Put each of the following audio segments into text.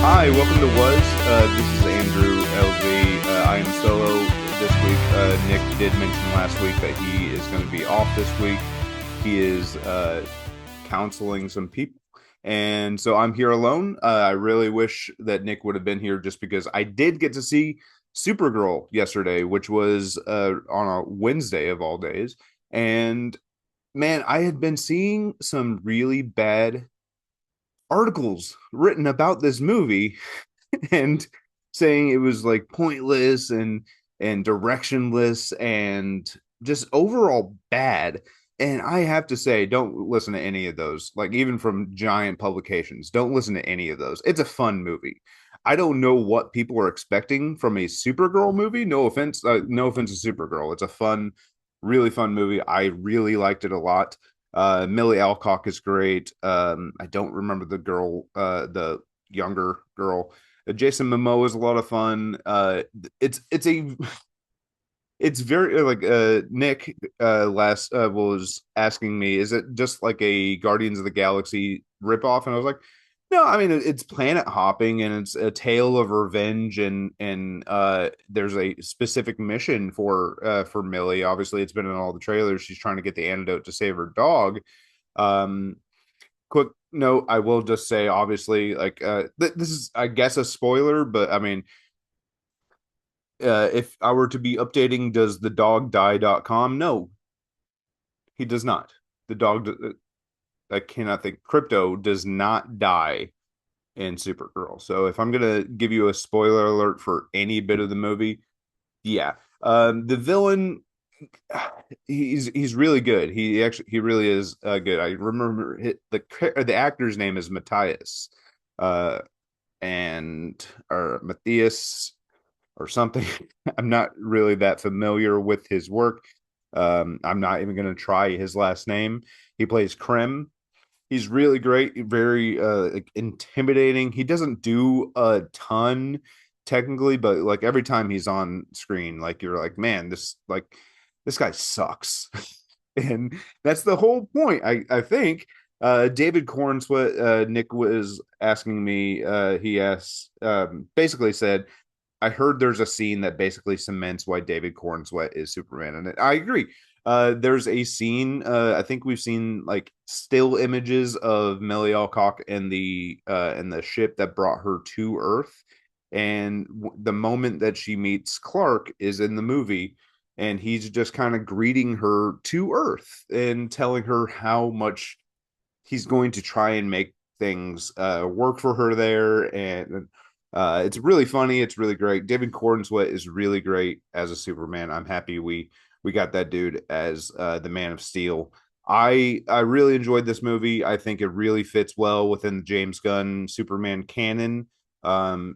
Hi, welcome to Was. This is Andrew LZ. I am solo this week. Nick did mention last week that he is going to be off this week. He is counseling some people. And so I'm here alone. I really wish that Nick would have been here just because I did get to see Supergirl yesterday, which was on a Wednesday of all days. And man, I had been seeing some really bad articles written about this movie and saying it was like pointless and directionless and just overall bad. And I have to say, don't listen to any of those. Like even from giant publications, don't listen to any of those. It's a fun movie. I don't know what people are expecting from a Supergirl movie. No offense to Supergirl. It's a fun, really fun movie. I really liked it a lot. Millie Alcock is great. I don't remember the younger girl. Jason Momoa is a lot of fun. It's a it's very like Nick last was asking me, is it just like a Guardians of the Galaxy ripoff? And I was like, no, I mean it's planet hopping and it's a tale of revenge and there's a specific mission for Millie. Obviously, it's been in all the trailers. She's trying to get the antidote to save her dog. Um, Quick note, I will just say, obviously, like this is, I guess, a spoiler, but I mean, if I were to be updating, does the dog die.com? No, he does not. The dog, I cannot think, Crypto does not die in Supergirl. So if I'm gonna give you a spoiler alert for any bit of the movie, yeah, the villain, he's really good. He really is good. I remember the actor's name is Matthias, uh, and or Matthias or something. I'm not really that familiar with his work. I'm not even going to try his last name. He plays Krem. He's really great, very like, intimidating. He doesn't do a ton technically, but like every time he's on screen, like you're like, man, this guy sucks. And that's the whole point, I think. David Cornsweet, Nick was asking me, he asked, basically said, I heard there's a scene that basically cements why David Cornsweet is Superman, and I agree. There's a scene. I think we've seen like still images of Millie Alcock and the ship that brought her to Earth, and the moment that she meets Clark is in the movie, and he's just kind of greeting her to Earth and telling her how much he's going to try and make things work for her there, and it's really funny. It's really great. David Cornsweet is really great as a Superman. I'm happy we got that dude as the Man of Steel. I really enjoyed this movie. I think it really fits well within the James Gunn Superman canon.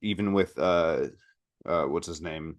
Even with what's his name,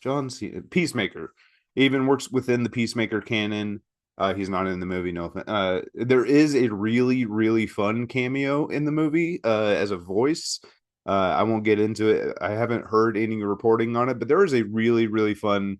John C. Peacemaker, even works within the Peacemaker canon. He's not in the movie. No, there is a really, really fun cameo in the movie as a voice. I won't get into it. I haven't heard any reporting on it, but there is a really, really fun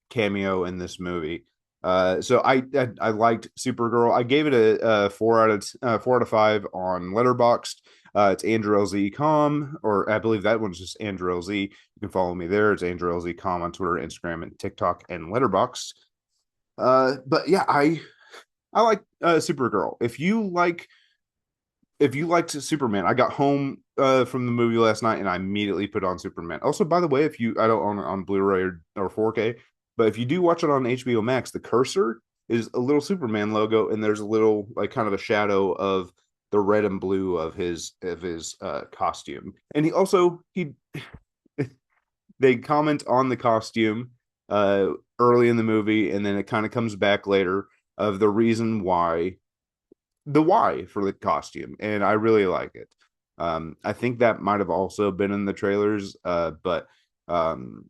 cameo in this movie. So I liked Supergirl. I gave it a 4 out of 5 on Letterboxd. It's Andrew LZ Com, or I believe that one's just Andrew LZ. You can follow me there. It's Andrew LZ Com on Twitter, Instagram, and TikTok and Letterboxd. But yeah, I like Supergirl. If you liked Superman, I got home from the movie last night and I immediately put on Superman. Also, by the way, if you I don't own it on Blu-ray or 4K, but if you do watch it on HBO Max, the cursor is a little Superman logo, and there's a little like kind of a shadow of the red and blue of his costume. And he they comment on the costume early in the movie, and then it kind of comes back later of the reason why, the why for the costume, and I really like it. I think that might have also been in the trailers, but um,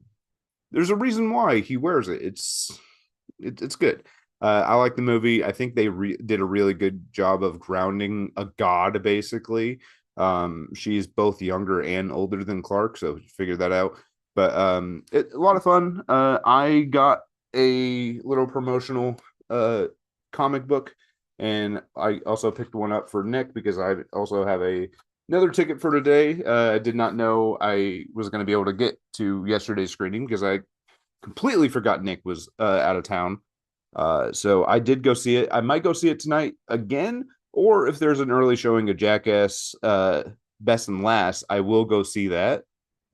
there's a reason why he wears it. It's good. I like the movie. I think they did a really good job of grounding a god, basically. She's both younger and older than Clark, so figure that out. But a lot of fun. I got a little promotional comic book and I also picked one up for Nick because I also have another ticket for today. I did not know I was going to be able to get to yesterday's screening because I completely forgot Nick was out of town. So I did go see it. I might go see it tonight again, or if there's an early showing of Jackass Best and Last, I will go see that.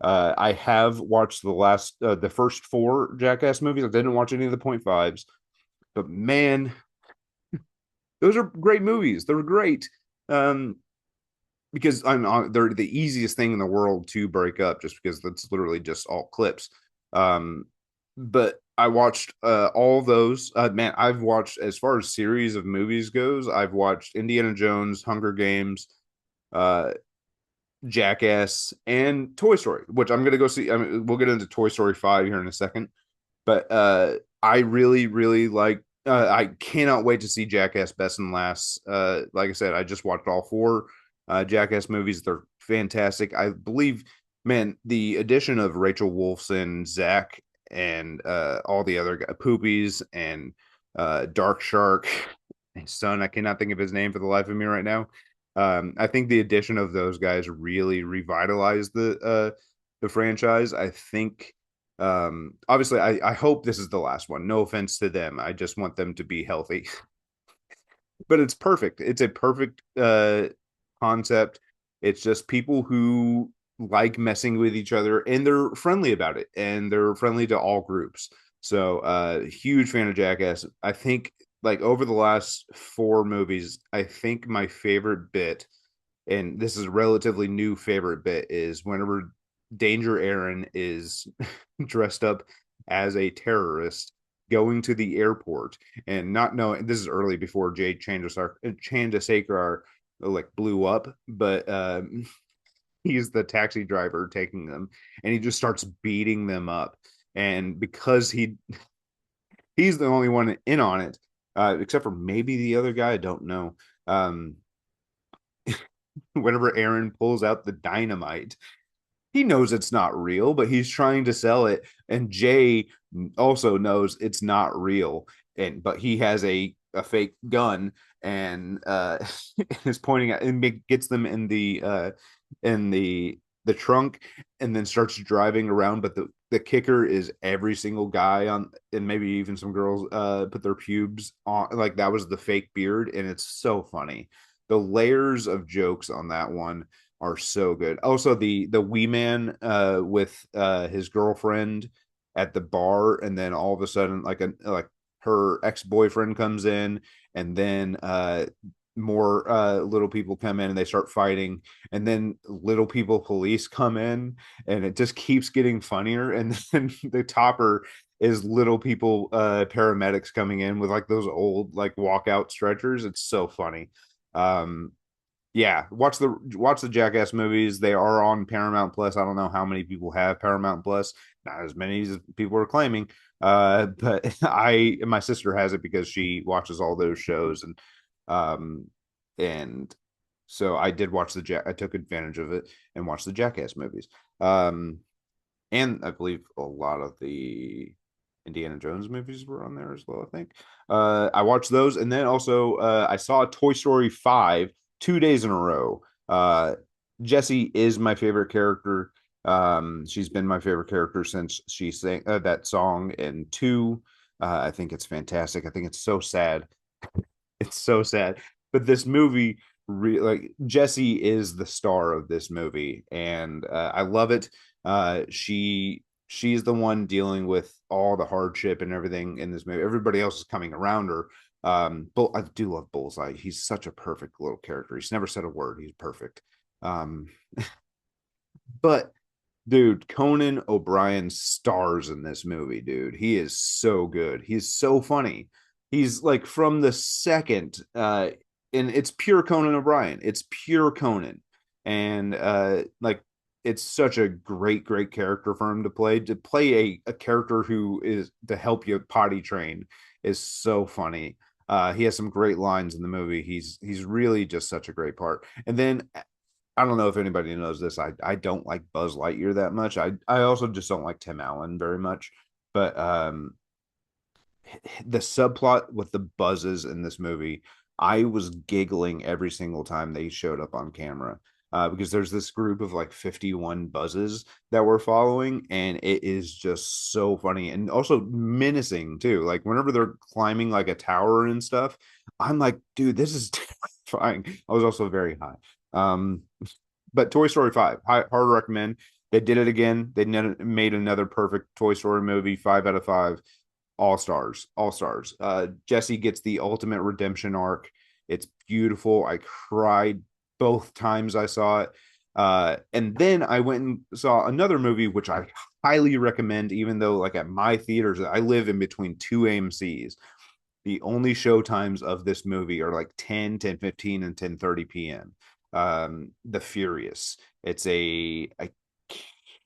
I have watched the first four Jackass movies. I didn't watch any of the point fives, but man, those are great movies. They're great. Um, because they're the easiest thing in the world to break up just because that's literally just all clips. But I watched all those. Man, I've watched as far as series of movies goes. I've watched Indiana Jones, Hunger Games, uh, Jackass, and Toy Story, which I'm gonna go see. I mean, we'll get into Toy Story 5 here in a second, but I really, really like. I cannot wait to see Jackass Best and Last. Like I said, I just watched all four Jackass movies. They're fantastic. I believe, man, the addition of Rachel Wolfson, Zach, and all the other Poopies and Dark Shark, his son. I cannot think of his name for the life of me right now. I think the addition of those guys really revitalized the franchise. I think obviously I hope this is the last one. No offense to them. I just want them to be healthy. But it's perfect. It's a perfect concept. It's just people who like messing with each other and they're friendly about it and they're friendly to all groups. So huge fan of Jackass. I think like over the last four movies, I think my favorite bit, and this is a relatively new favorite bit, is whenever Danger Aaron is dressed up as a terrorist going to the airport and not knowing this is early before Jade Chandrasekhar like blew up, but he's the taxi driver taking them and he just starts beating them up. And because he's the only one in on it, except for maybe the other guy, I don't know. Um, whenever Aaron pulls out the dynamite, he knows it's not real, but he's trying to sell it. And Jay also knows it's not real, and but he has a fake gun and is pointing at and gets them in the trunk, and then starts driving around. But the kicker is every single guy on, and maybe even some girls put their pubes on, like that was the fake beard, and it's so funny. The layers of jokes on that one are so good. Also, the wee man with his girlfriend at the bar, and then all of a sudden, like her ex boyfriend comes in, and then more little people come in and they start fighting, and then little people police come in, and it just keeps getting funnier. And then the topper is little people paramedics coming in with like those old like walkout stretchers. It's so funny. Um, yeah, watch the Jackass movies. They are on Paramount Plus. I don't know how many people have Paramount Plus. Not as many as people are claiming. But I my sister has it because she watches all those shows, um and so I did watch I took advantage of it and watched the Jackass movies. Um and I believe a lot of the Indiana Jones movies were on there as well, I think. I watched those, and then also I saw Toy Story 5 2 days in a row. Jessie is my favorite character. She's been my favorite character since she sang that song in 2. I think it's fantastic. I think it's so sad. It's so sad. But this movie, like Jessie is the star of this movie, and I love it. She's the one dealing with all the hardship and everything in this movie. Everybody else is coming around her. But I do love Bullseye. He's such a perfect little character. He's never said a word. He's perfect. Um, but dude, Conan O'Brien stars in this movie, dude. He is so good. He's so funny. He's like from the second, and it's pure Conan O'Brien. It's pure Conan. And like it's such a great character for him to play. To play a character who is to help you potty train is so funny. He has some great lines in the movie. He's really just such a great part. And then I don't know if anybody knows this. I don't like Buzz Lightyear that much. I also just don't like Tim Allen very much. But the subplot with the buzzes in this movie I was giggling every single time they showed up on camera. Because there's this group of like 51 buzzes that we're following, and it is just so funny and also menacing too. Like whenever they're climbing like a tower and stuff, I'm like, dude, this is terrifying. I was also very high. Um, but Toy Story 5, hard to recommend. They did it again. They made another perfect Toy Story movie, 5 out of 5. All stars, all stars. Jesse gets the ultimate redemption arc. It's beautiful. I cried both times I saw it. And then I went and saw another movie, which I highly recommend, even though, like, at my theaters, I live in between two AMC's. The only show times of this movie are like 10, 10:15, and 10:30 p.m. The Furious. It's I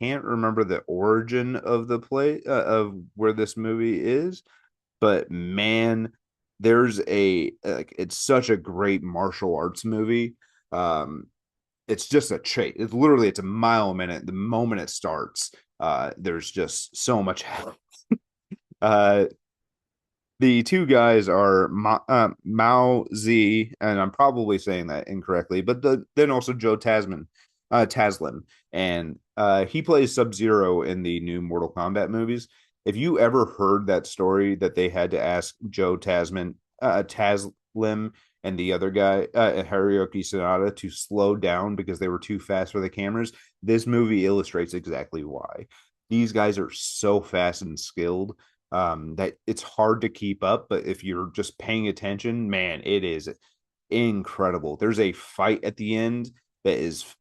can't remember the origin of the play of where this movie is, but man, there's a like it's such a great martial arts movie. Um, it's just a chase. It's a mile a minute. The moment it starts, there's just so much. Uh, the two guys are Mao Z, and I'm probably saying that incorrectly, but then also Joe Taslim, and he plays Sub Zero in the new Mortal Kombat movies. If you ever heard that story that they had to ask Taslim, and the other guy, Hiroyuki Sanada, to slow down because they were too fast for the cameras, this movie illustrates exactly why. These guys are so fast and skilled that it's hard to keep up. But if you're just paying attention, man, it is incredible. There's a fight at the end that is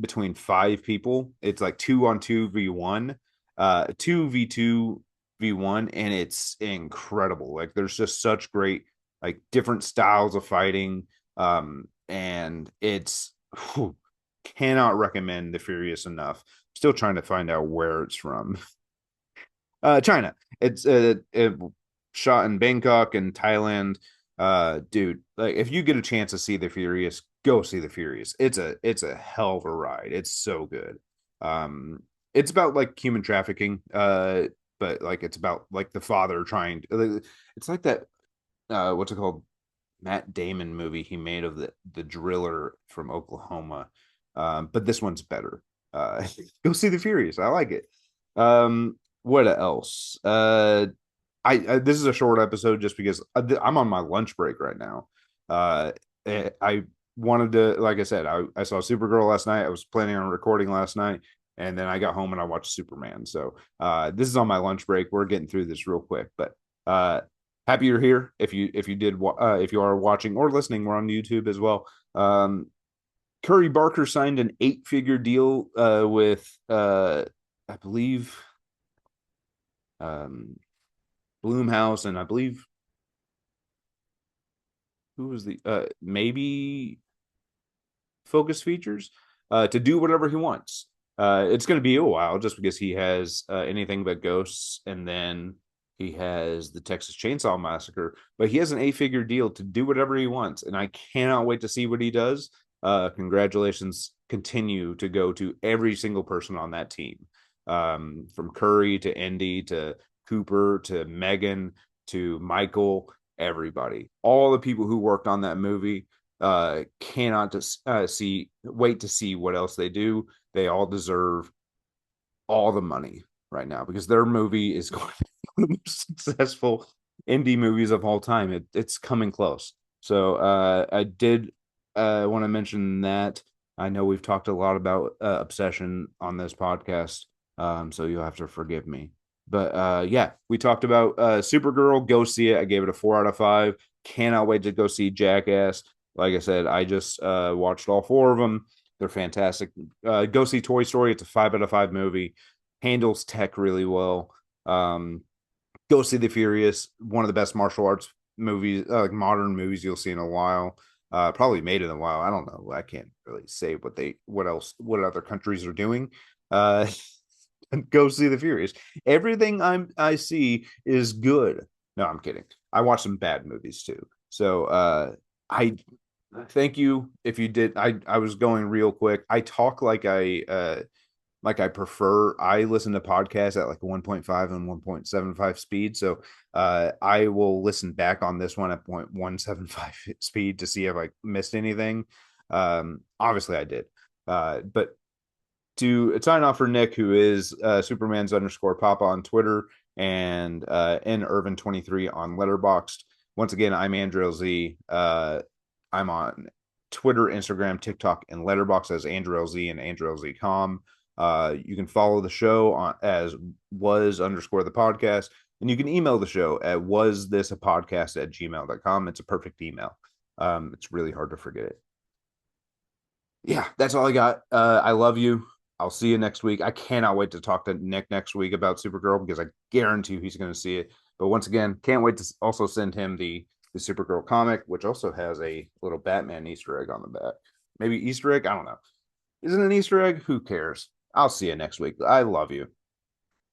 between five people. It's like 2-on-2v1, 2v2v1, and it's incredible. Like there's just such great like different styles of fighting. And it's whew, cannot recommend The Furious enough. Still trying to find out where it's from. China. It's shot in Bangkok and Thailand. Dude, like if you get a chance to see The Furious, go see The Furious. It's a hell of a ride. It's so good. It's about like human trafficking. But like it's about like the father trying to, it's like that what's it called? Matt Damon movie he made of the driller from Oklahoma. But this one's better. Go see The Furious. I like it. What else? I this is a short episode just because I'm on my lunch break right now. I wanted to, like I said, I saw Supergirl last night. I was planning on recording last night, and then I got home and I watched Superman. So this is on my lunch break. We're getting through this real quick, but happy you're here. If you are watching or listening, we're on YouTube as well. Curry Barker signed an 8-figure deal with I believe um Bloomhouse, and I believe who was the maybe Focus Features to do whatever he wants. It's going to be a while just because he has anything but ghosts, and then he has the Texas Chainsaw Massacre, but he has an 8-figure deal to do whatever he wants, and I cannot wait to see what he does. Congratulations continue to go to every single person on that team, from Curry to Indy to Cooper to Megan to Michael, everybody, all the people who worked on that movie. Cannot just wait to see what else they do. They all deserve all the money right now because their movie is going to be one of the most successful indie movies of all time. It's coming close. So I did want to mention that. I know we've talked a lot about Obsession on this podcast, so you'll have to forgive me. But yeah, we talked about Supergirl. Go see it. I gave it a 4 out of 5. Cannot wait to go see Jackass. Like I said, I just watched all 4 of them. They're fantastic. Go see Toy Story. It's a 5 out of 5 movie. Handles tech really well. Go see The Furious. One of the best martial arts movies, like modern movies you'll see in a while. Probably made in a while. I don't know. I can't really say what other countries are doing. Go see The Furious. Everything I see is good. No, I'm kidding. I watch some bad movies too. So I thank you if you did. I was going real quick. I talk like Like I listen to podcasts at like 1.5 and 1.75 speed. So I will listen back on this one at 0.175 speed to see if I missed anything. Obviously I did. But to sign off for Nick, who is Superman's underscore Papa on Twitter and N Irvin 23 on Letterboxd. Once again, I'm Andrew LZ. I'm on Twitter, Instagram, TikTok, and Letterboxd as Andrew LZ and Andrew LZ.com. You can follow the show on as was underscore the podcast, and you can email the show at was this a podcast at gmail.com. It's a perfect email. It's really hard to forget it. Yeah, that's all I got. I love you. I'll see you next week. I cannot wait to talk to Nick next week about Supergirl because I guarantee he's going to see it. But once again, can't wait to also send him the Supergirl comic, which also has a little Batman Easter egg on the back. Maybe Easter egg? I don't know. Isn't it an Easter egg? Who cares? I'll see you next week. I love you.